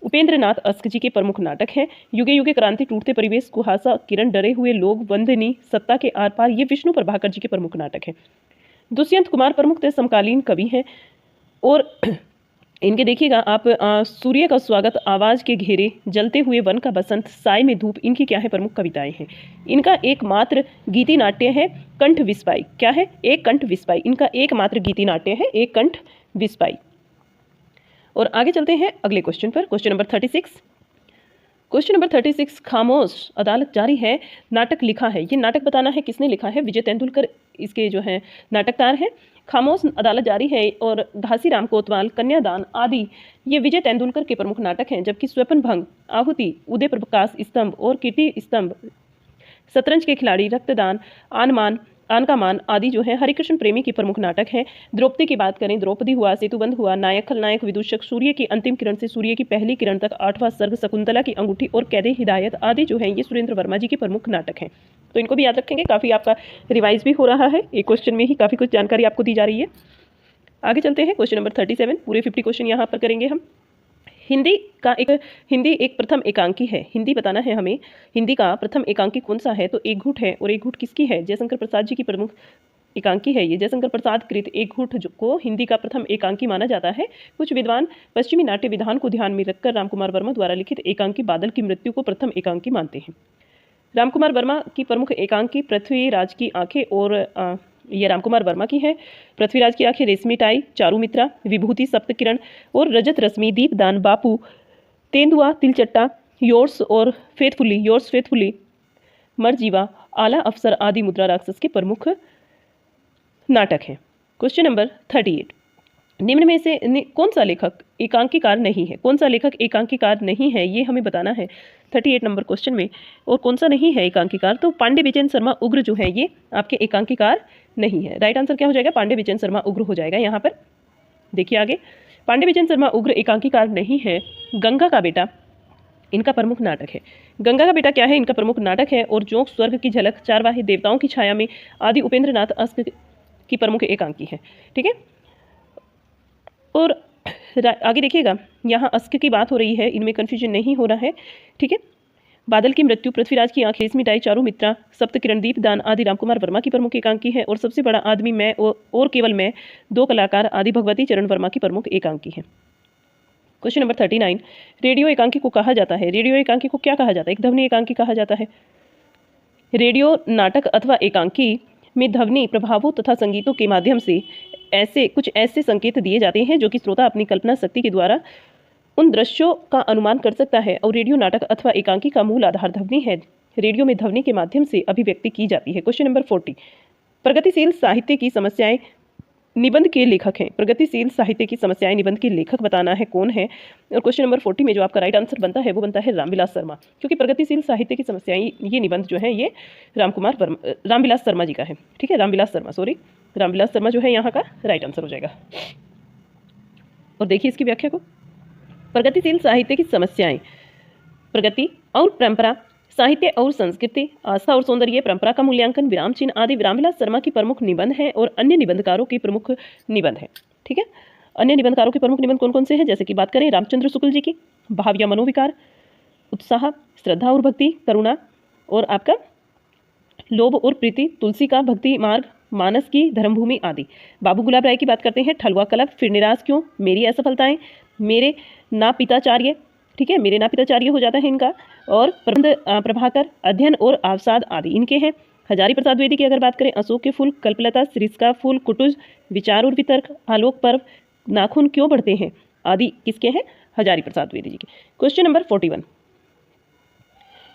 उपेंद्र नाथ अस्क जी के प्रमुख नाटक हैं। युगे युगे क्रांति, टूटते परिवेश, कुहासा, किरण, डरे हुए लोग, वंदनी, सत्ता के आर पार, ये विष्णु प्रभाकर जी के प्रमुख नाटक हैं। दुष्यंत कुमार प्रमुख समकालीन कवि हैं। और इनके देखिएगा आप, सूर्य का स्वागत, आवाज के घेरे, जलते हुए वन का बसंत, साय में धूप, इनकी क्या है, प्रमुख कविताएं हैं। इनका एकमात्र गीति नाट्य है कंठ विस्पाई। क्या है, एक कंठ विस्पाई, इनका एकमात्र गीति नाट्य है एक कंठ विस्पाई। और आगे चलते हैं अगले क्वेश्चन पर, क्वेश्चन नंबर 36। क्वेश्चन नंबर 36, खामोश अदालत जारी है नाटक लिखा है। ये नाटक बताना है किसने लिखा है, विजय तेंदुलकर इसके जो है नाटककार हैं। खामोश अदालत जारी है और घासीराम कोतवाल, कन्यादान आदि ये विजय तेंदुलकर के प्रमुख नाटक हैं। जबकि स्वप्न भंग, आहुति, उदय प्रकाश स्तंभ और कीर्ति स्तंभ, शतरंज के खिलाड़ी, रक्तदान, आन का मान आदि जो है हरिकृष्ण प्रेमी की प्रमुख नाटक हैं। द्रौपदी की बात करें, द्रौपदी हुआ, सेतुबंध हुआ, नायक खलनायक, विदूषक, सूर्य की अंतिम किरण से सूर्य की पहली किरण तक, आठवां सर्ग, शकुंतला की अंगूठी और कैदे हिदायत आदि जो है ये सुरेंद्र वर्मा जी के प्रमुख नाटक हैं। तो इनको भी याद रखेंगे, काफ़ी आपका रिवाइज भी हो रहा है, एक क्वेश्चन में ही काफ़ी कुछ जानकारी आपको दी जा रही है। आगे चलते हैं क्वेश्चन नंबर 37, पूरे 50 क्वेश्चन यहाँ पर करेंगे हम। हिंदी एक प्रथम एकांकी है। हिंदी बताना है हमें, हिंदी का प्रथम एकांकी कौन सा है, तो एक घूट है। और एक घूट किसकी है, जयशंकर प्रसाद जी की प्रमुख एकांकी है ये। जयशंकर प्रसाद कृत एक घूट को हिंदी का प्रथम एकांकी माना जाता है। कुछ विद्वान पश्चिमी नाट्य विधान को ध्यान में रखकर रामकुमार वर्मा द्वारा लिखित एकांकी बादल की मृत्यु को प्रथम एकांकी मानते हैं। रामकुमार वर्मा की प्रमुख एकांकी पृथ्वीराज की आंखें, और ये रामकुमार वर्मा की है। पृथ्वीराज की आंखें, रेशमी टाई, चारुमित्रा, विभूति, सप्तकिरण और रजत रश्मि, दीपदान, बापू, तेंदुआ, तिलचट्टा, योर्स और फेथफुली, मरजीवा, आला अफसर आदि मुद्रा राक्षस के प्रमुख नाटक हैं। क्वेश्चन नंबर 38, निम्न में से कौन सा लेखक एकांकीकार नहीं है। कौन सा लेखक एकांकीकार नहीं है ये हमें बताना है 38 नंबर क्वेश्चन में। और कौन सा नहीं है एकांकीकार, तो पांडे बिचन शर्मा उग्र जो है ये आपके एकांकीकार नहीं है। राइट आंसर क्या हो जाएगा, पांडे बिचन शर्मा उग्र हो जाएगा। यहाँ पर देखिए आगे, पांडे बिचन शर्मा उग्र एकांकीकार नहीं है। गंगा का बेटा इनका प्रमुख नाटक है। गंगा का बेटा क्या है, इनका प्रमुख नाटक है। और जोंक, स्वर्ग की झलक, चारवाहे, देवताओं की छाया में आदि उपेंद्र नाथ अस्क की प्रमुख एकांकी है। ठीक है, और आगे देखिएगा, यहाँ अस्क की बात हो रही है, इनमें कन्फ्यूजन नहीं हो रहा है, ठीक है। बादल की मृत्यु, पृथ्वीराज की आंखें, मिटाई, चारू मित्रा, सप्त किरण, दीप दान आदि रामकुमार वर्मा की प्रमुख एकांकी है। और सबसे बड़ा आदमी मैं और केवल मैं, दो कलाकार आदि भगवती चरण वर्मा की प्रमुख एकांकी है। क्वेश्चन नंबर 39, रेडियो एकांकी को कहा जाता है, रेडियो एकांकी को क्या कहा जाता है? एक ध्वनि एकांकी कहा जाता है। रेडियो नाटक अथवा एकांकी में ध्वनि प्रभावों तथा संगीतों के माध्यम से कुछ ऐसे संकेत दिए जाते हैं जो कि श्रोता अपनी कल्पना शक्ति के द्वारा उन दृश्यों का अनुमान कर सकता है। और रेडियो नाटक अथवा एकांकी का मूल आधार ध्वनि है। रेडियो में ध्वनि के माध्यम से अभिव्यक्ति की जाती है। क्वेश्चन नंबर 40, प्रगतिशील साहित्य की समस्याएं निबंध के लेखक हैं। प्रगतिशील साहित्य की समस्याएं निबंध के लेखक बताना है कौन है। और क्वेश्चन नंबर 40 में जो आपका राइट आंसर बनता है वो बनता है रामविलास शर्मा, क्योंकि प्रगतिशील साहित्य की समस्याएं ये निबंध जो है ये रामविलास शर्मा जी का है, ठीक है। रामविलास शर्मा जो है यहाँ का राइट आंसर हो जाएगा। और देखिए इसकी व्याख्या को, प्रगतिशील साहित्य की समस्याएं, प्रगति और परंपरा, साहित्य और संस्कृति, आस्था और सौंदर्य, परंपरा का मूल्यांकन, विराम चिन्ह आदि रामविलास शर्मा की प्रमुख निबंध है और अन्य निबंधकारों के प्रमुख निबंध है, ठीक है। अन्य निबंधकारों के प्रमुख निबंध कौन कौन से हैं? जैसे कि बात करें रामचंद्र शुक्ल जी की, भाव या मनोविकार, उत्साह, श्रद्धा और भक्ति, करुणा और आपका लोभ और प्रीति, तुलसी का भक्ति मार्ग, मानस की धर्मभूमि आदि। बाबू गुलाब राय की बात करते हैं, ठलुआ कलप, फिर निराश क्यों, मेरी असफलताएं, मेरे ना पिताचार्य, ठीक है, मेरे ना पिताचार्य हो जाता है इनका। और प्रबंध प्रभाकर, अध्ययन और अवसाद आदि इनके हैं। हजारी प्रसाद द्विवेदी की अगर बात करें, अशोक के फूल, कल्पलता, सरिस्का फूल, कुटुज, विचार और वितर्क, आलोक पर्व, नाखून क्यों बढ़ते हैं आदि किसके हैं? हजारी प्रसाद द्विवेदी जी के। क्वेश्चन नंबर 41,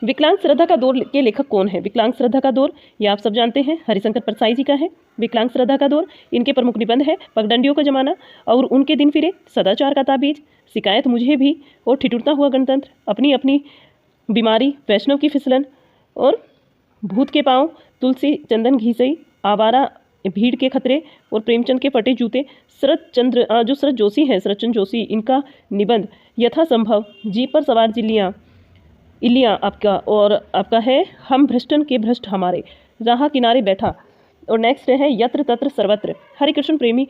विकलांग श्रद्धा का दौर के लेखक कौन है? विकलांग श्रद्धा का दौर ये आप सब जानते हैं, हरिशंकर परसाई जी का है। विकलांग श्रद्धा का दौर, इनके प्रमुख निबंध है पगडंडियों का जमाना और उनके दिन फिरे, सदाचार का ताबीज, शिकायत मुझे भी और ठिठुरता हुआ गणतंत्र, अपनी अपनी बीमारी, वैष्णव की फिसलन और भूत के पांव, तुलसी चंदन घीसई, आवारा भीड़ के खतरे और प्रेमचंद के फटे जूते। शरद जोशी हैं, शरद चंद्र जोशी, इनका निबंध यथासंभव, जीप पर सवार इलिया आपका, और आपका है हम भ्रष्टन के भ्रष्ट हमारे, राह किनारे बैठा। और नेक्स्ट है यत्र तत्र सर्वत्र। हरिकृष्ण प्रेमी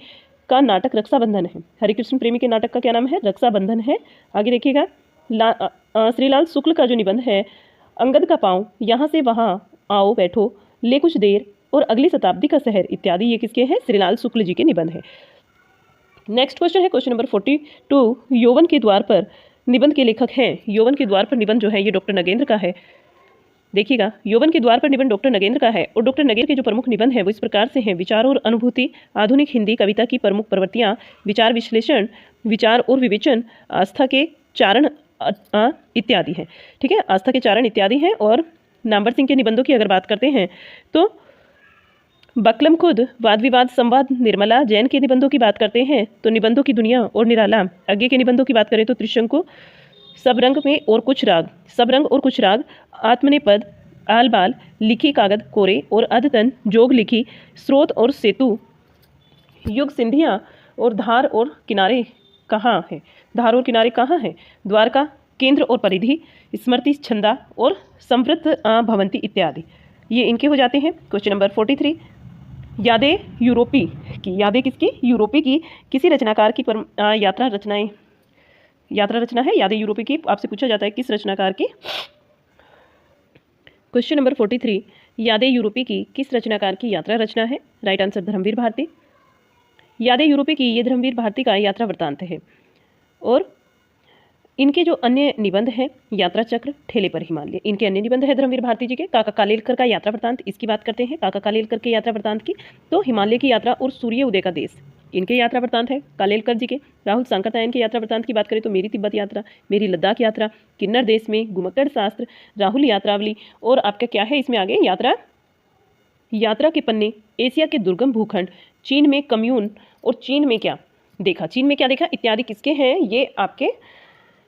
का नाटक रक्षाबंधन है। हरिकृष्ण प्रेमी के नाटक का क्या नाम है? रक्षाबंधन है। आगे देखिएगा, श्रीलाल शुक्ल का जो निबंध है अंगद का पाँव, यहाँ से वहाँ आओ बैठो, ले कुछ देर और अगली शताब्दी का शहर इत्यादि, ये किसके हैं? श्रीलाल शुक्ल जी के निबंध है। नेक्स्ट क्वेश्चन है क्वेश्चन नंबर 42, यौवन के द्वार पर निबंध के लेखक हैं। यौवन के द्वार पर निबंध जो है ये डॉक्टर नगेंद्र का है। देखिएगा, यौवन के द्वार पर निबंध डॉक्टर नगेंद्र का है। और डॉक्टर नगेंद्र के जो प्रमुख निबंध है वो इस प्रकार से हैं, विचार और अनुभूति, आधुनिक हिंदी कविता की प्रमुख प्रवृत्तियाँ, विचार विश्लेषण, विचार और विवेचन, आस्था के चारण इत्यादि हैं, ठीक है, आस्था के चारण इत्यादि हैं। और नामवर सिंह के निबंधों की अगर बात करते हैं तो बकलम खुद, वाद विवाद संवाद, निर्मला जैन के निबंधों की बात करते हैं तो निबंधों की दुनिया और निराला। आगे के निबंधों की बात करें तो त्रिशंकु, सब रंग में और कुछ राग, सब रंग और कुछ राग, आत्मनेपद, आल बाल, लिखी कागद कोरे और अद्यतन, जोग लिखी, स्रोत और सेतु, युग सिंधिया और धार और किनारे कहाँ है, धार और किनारे कहाँ है, द्वारका, केंद्र और परिधि, स्मृति, छंदा और संवृत भवंती इत्यादि, ये इनके हो जाते हैं। क्वेश्चन नंबर 43, यादें यूरोपी की, यादें किसकी? यूरोपी की किसी रचनाकार की यात्रा रचना है। यादें यूरोपी की आपसे पूछा जाता है किस रचनाकार की? क्वेश्चन नंबर 43, यादें यूरोपी की किस रचनाकार की यात्रा रचना है? Right answer Dharamvir Bharati. यादें यूरोपी की ये धर्मवीर भारती का यात्रा वृत्तांत है। और इनके जो अन्य निबंध हैं, यात्रा चक्र, ठेले पर हिमालय, इनके अन्य निबंध है धर्मवीर भारती जी के। काका कालेलकर का यात्रा वृत्तांत, इसकी बात करते हैं काका कालेलकर के यात्रा वृत्तांत की, तो हिमालय की यात्रा और सूर्य उदय का देश, इनके यात्रा वृत्तांत है कालेलकर जी के। राहुल सांकरतायन के यात्रा वृत्तांत की बात करें तो मेरी तिब्बत यात्रा, मेरी लद्दाख यात्रा, किन्नर देश में, गुमक्कड़ शास्त्र, राहुल यात्रावली। और आपका क्या है इसमें आगे? यात्रा के पन्ने, एशिया के दुर्गम भूखंड, चीन में कम्यून और चीन में क्या देखा इत्यादि किसके हैं? ये आपके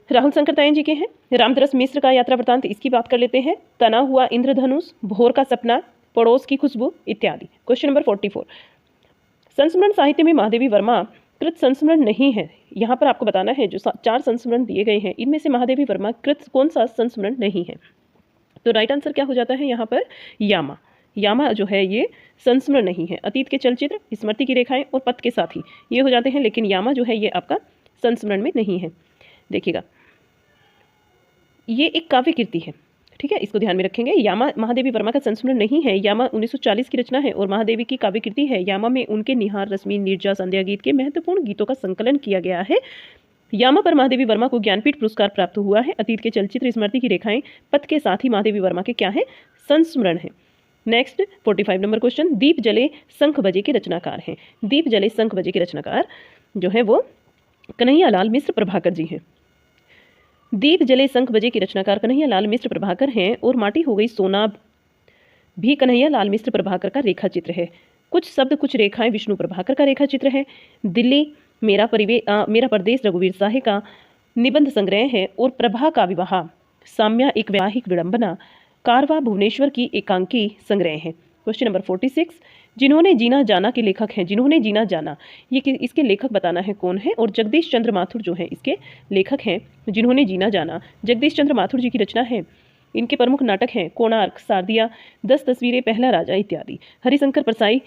राहुल सांकरतायन जी के हैं। रामदरस मिश्र का यात्रा वृत्तांत, इसकी बात कर लेते हैं, तना हुआ इंद्रधनुष, भोर का सपना, पड़ोस की खुशबू इत्यादि। क्वेश्चन नंबर 44, संस्मरण साहित्य में महादेवी वर्मा कृत संस्मरण नहीं है। यहाँ पर आपको बताना है जो 4 संस्मरण दिए गए हैं इनमें से महादेवी वर्मा कृत कौन सा संस्मरण नहीं है? तो राइट आंसर क्या हो जाता है यहाँ पर? यामा जो है ये संस्मरण नहीं है। अतीत के चलचित्र, स्मृति की रेखाएं और पथ के साथी ये हो जाते हैं, लेकिन यामा जो है ये आपका संस्मरण में नहीं है। देखिएगा, ये एक काव्य कृति है, ठीक है, इसको ध्यान में रखेंगे। यामा महादेवी वर्मा का संस्मरण नहीं है। यामा 1940 की रचना है और महादेवी की काव्य कृति है। यामा में उनके निहार, रश्मि, नीरजा, संध्या गीत के महत्वपूर्ण गीतों का संकलन किया गया है। यामा पर महादेवी वर्मा को ज्ञानपीठ पुरस्कार प्राप्त हुआ है। अतीत के चलचित्र स्मृति की रेखाएं पथ के साथ ही महादेवी वर्मा के क्या है, संस्मरण है। नेक्स्ट 45 नंबर क्वेश्चन, दीप जले शंख बजे के रचनाकार हैं। दीप जले शंख बजे के रचनाकार जो है वो कन्हैया लाल मिश्र प्रभाकर जी हैं। दीप जले शंख बजे के रचनाकार कन्हैया लाल मिश्र प्रभाकर हैं और माटी हो गई सोना भी कन्हैया लाल मिश्र प्रभाकर का रेखा चित्र है। कुछ शब्द कुछ रेखाएं विष्णु प्रभाकर का रेखा चित्र है। दिल्ली मेरा परदेश रघुवीर साहे का निबंध संग्रह है और प्रभा का विवाह साम्या एक वैवाहिक विडंबना कारवा भुवनेश्वर की एकांकी संग्रह है। क्वेश्चन नंबर 46, जिन्होंने जीना जाना के लेखक हैं। जिन्होंने जीना जाना, ये इसके लेखक बताना है कौन है, और जगदीश चंद्र माथुर जो है इसके लेखक हैं। जिन्होंने जीना जाना जगदीश चंद्र माथुर जी की रचना है। इनके प्रमुख नाटक हैं कोणार्क, सारदिया, 10 तस्वीरें, पहला राजा इत्यादि। हरिशंकर परसाई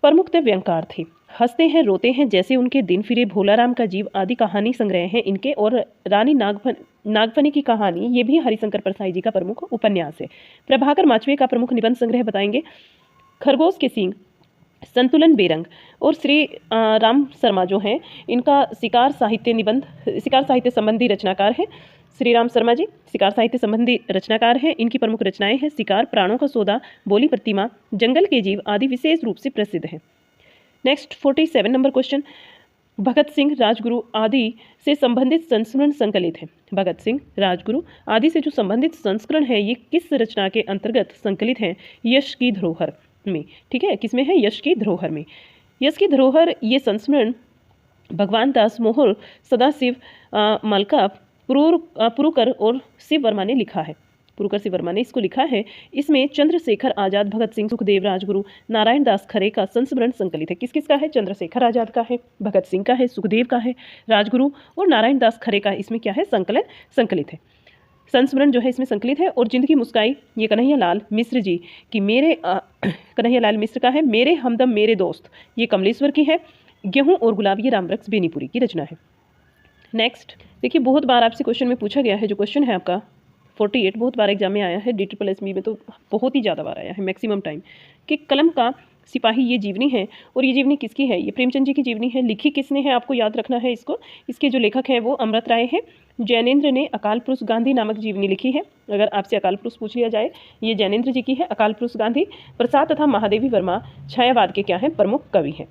प्रमुख व्यंगकार थे। हंसते हैं रोते हैं जैसे उनके दिन फिरे, भोलाराम का जीव आदि कहानी संग्रह है इनके, और रानी नागफनी की कहानी ये भी हरिशंकर परसाई जी का प्रमुख उपन्यास है। प्रभाकर माचवे का प्रमुख निबंध संग्रह बताएंगे खरगोश के सींग, संतुलन बेरंग, और श्री राम शर्मा जो हैं इनका शिकार साहित्य संबंधी रचनाकार हैं। श्री राम शर्मा जी शिकार साहित्य संबंधी रचनाकार हैं। इनकी प्रमुख रचनाएं हैं शिकार, प्राणों का सौदा, बोली प्रतिमा, जंगल के जीव आदि विशेष रूप से प्रसिद्ध हैं। Next 47 number question, Bhagat Singh Rajguru आदि से संबंधित संस्मरण संकलित है। भगत सिंह राजगुरु आदि से जो संबंधित संस्करण है ये किस रचना के अंतर्गत संकलित हैं, यश की धरोहर में, ठीक है, किसमें है, यश की धरोहर में। यश की धरोहर ये संस्मरण भगवान दास मोहर, सदाशिव मलका पुरुकर और शिव वर्मा ने लिखा है। पुरुकर शिव वर्मा ने इसको लिखा है। इसमें चंद्रशेखर आजाद, भगत सिंह, सुखदेव, राजगुरु, नारायण दास खरे का संस्मरण संकलित है। किस किस का है, चंद्रशेखर आजाद का है, भगत सिंह का है, सुखदेव का है, राजगुरु और नारायण दास खरे का इसमें क्या है, संकलित है, संस्मरण जो है इसमें संकलित है। और जिंदगी मुस्काई ये कन्हैया लाल मिश्र जी की, कन्हैया लाल मिश्र का है। मेरे हमदम मेरे दोस्त ये कमलेश्वर की है। गेहूं और गुलाब ये रामवृक्ष बेनीपुरी की रचना है। नेक्स्ट देखिए, बहुत बार आपसे क्वेश्चन में पूछा गया है, जो क्वेश्चन है आपका 48 बहुत बार एग्जाम में आया है, DSSB में तो बहुत ही ज़्यादा बार आया है, मैक्सिमम टाइम, कि कलम का सिपाही ये जीवनी है, और ये जीवनी किसकी है, ये प्रेमचंद जी की जीवनी है। लिखी किसने है, आपको याद रखना है इसको। इसके जो लेखक हैं वो अमृत राय हैं। जैनेन्द्र ने अकाल पुरुष गांधी नामक जीवनी लिखी है। अगर आपसे अकाल पुरुष पूछ लिया जाए, ये जैनेन्द्र जी की है, अकाल पुरुष गांधी। प्रसाद तथा महादेवी वर्मा छायावाद के क्या हैं, प्रमुख कवि हैं।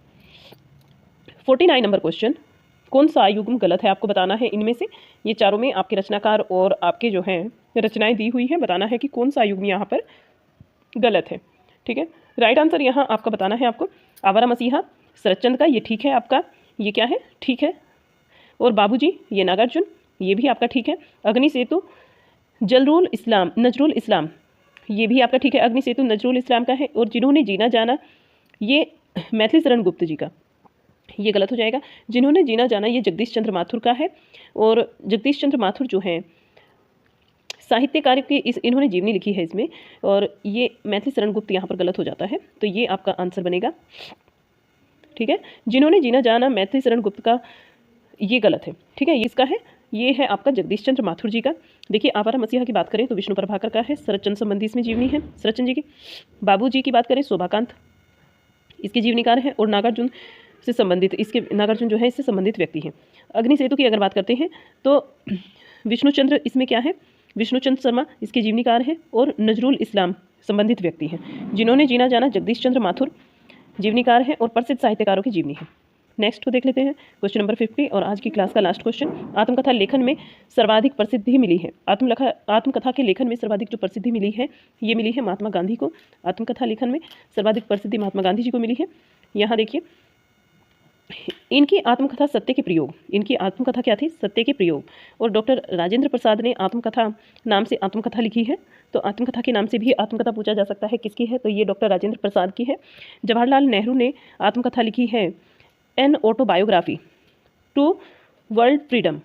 49 नंबर क्वेश्चन, कौन सा युग्म गलत है, आपको बताना है इनमें से। ये चारों में आपके रचनाकार और आपके जो हैं रचनाएं दी हुई हैं, बताना है कि कौन सा युग्म यहाँ पर गलत है, ठीक है। राइट आंसर यहाँ आपका बताना है आपको आवारा मसीहा शरतचंद का, ये ठीक है आपका, ये क्या है, ठीक है। और बाबूजी ये नागार्जुन, ये भी आपका ठीक है। अग्नि सेतु नजरुल इस्लाम ये भी आपका ठीक है, अग्नि सेतु नजरुल इस्लाम का है। और जिन्होंने जीना जाना ये मैथिली शरण गुप्त जी का, ये गलत हो जाएगा। जिन्होंने जीना जाना ये जगदीश चंद्र माथुर का है। और जगदीश चंद्र माथुर जो हैं साहित्यकार की इन्होंने जीवनी लिखी है इसमें, और ये मैथिली शरण गुप्त यहाँ पर गलत हो जाता है, तो ये आपका आंसर बनेगा, ठीक है। जिन्होंने जीना जाना मैथिली शरण गुप्त का, ये गलत है, ठीक है, ये इसका है, ये है आपका जगदीश चंद्र माथुर जी का। देखिए आवारा मसीहा की बात करें तो विष्णु प्रभाकर का है, शरतचंद संबंधी इसमें जीवनी है शरतचंद जी की। बाबू जी की बात करें शोभाकांत इसके जीवनीकार हैं। और नागार्जुन से संबंधित, इसके नागार्जुन जो है इससे संबंधित व्यक्ति हैं। अग्नि सेतु की अगर बात करते हैं तो विष्णुचंद्र इसमें क्या है, विष्णुचंद्र शर्मा इसके जीवनीकार हैं। और नजरुल इस्लाम संबंधित व्यक्ति हैं। जिन्होंने जीना जाना जगदीश चंद्र माथुर जीवनीकार हैं और प्रसिद्ध साहित्यकारों की जीवनी है। नेक्स्ट को देख लेते हैं क्वेश्चन नंबर 50 और आज की क्लास का लास्ट क्वेश्चन। आत्मकथा लेखन में सर्वाधिक प्रसिद्धि मिली है, आत्मकथा के लेखन में सर्वाधिक जो प्रसिद्धि मिली है ये मिली है महात्मा गांधी को। आत्मकथा लेखन में सर्वाधिक प्रसिद्धि महात्मा गांधी जी को मिली है। यहाँ देखिए इनकी आत्मकथा सत्य के प्रयोग, इनकी आत्मकथा क्या थी, सत्य के प्रयोग। और डॉक्टर राजेंद्र प्रसाद ने आत्मकथा नाम से आत्मकथा लिखी है। तो आत्मकथा के नाम से भी आत्मकथा पूछा जा सकता है किसकी है, तो ये डॉक्टर राजेंद्र प्रसाद की है। जवाहरलाल नेहरू ने आत्मकथा लिखी है an autobiography to world freedom,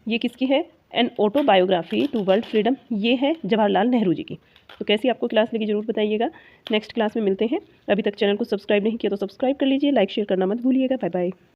ये किसकी है, an autobiography to world freedom, ये है जवाहरलाल नेहरू जी की। तो कैसी आपको क्लास लगी जरूर बताइएगा। नेक्स्ट क्लास में मिलते हैं। अभी तक चैनल को सब्सक्राइब नहीं किया तो सब्सक्राइब कर लीजिए, लाइक शेयर करना मत भूलिएगा। Bye bye.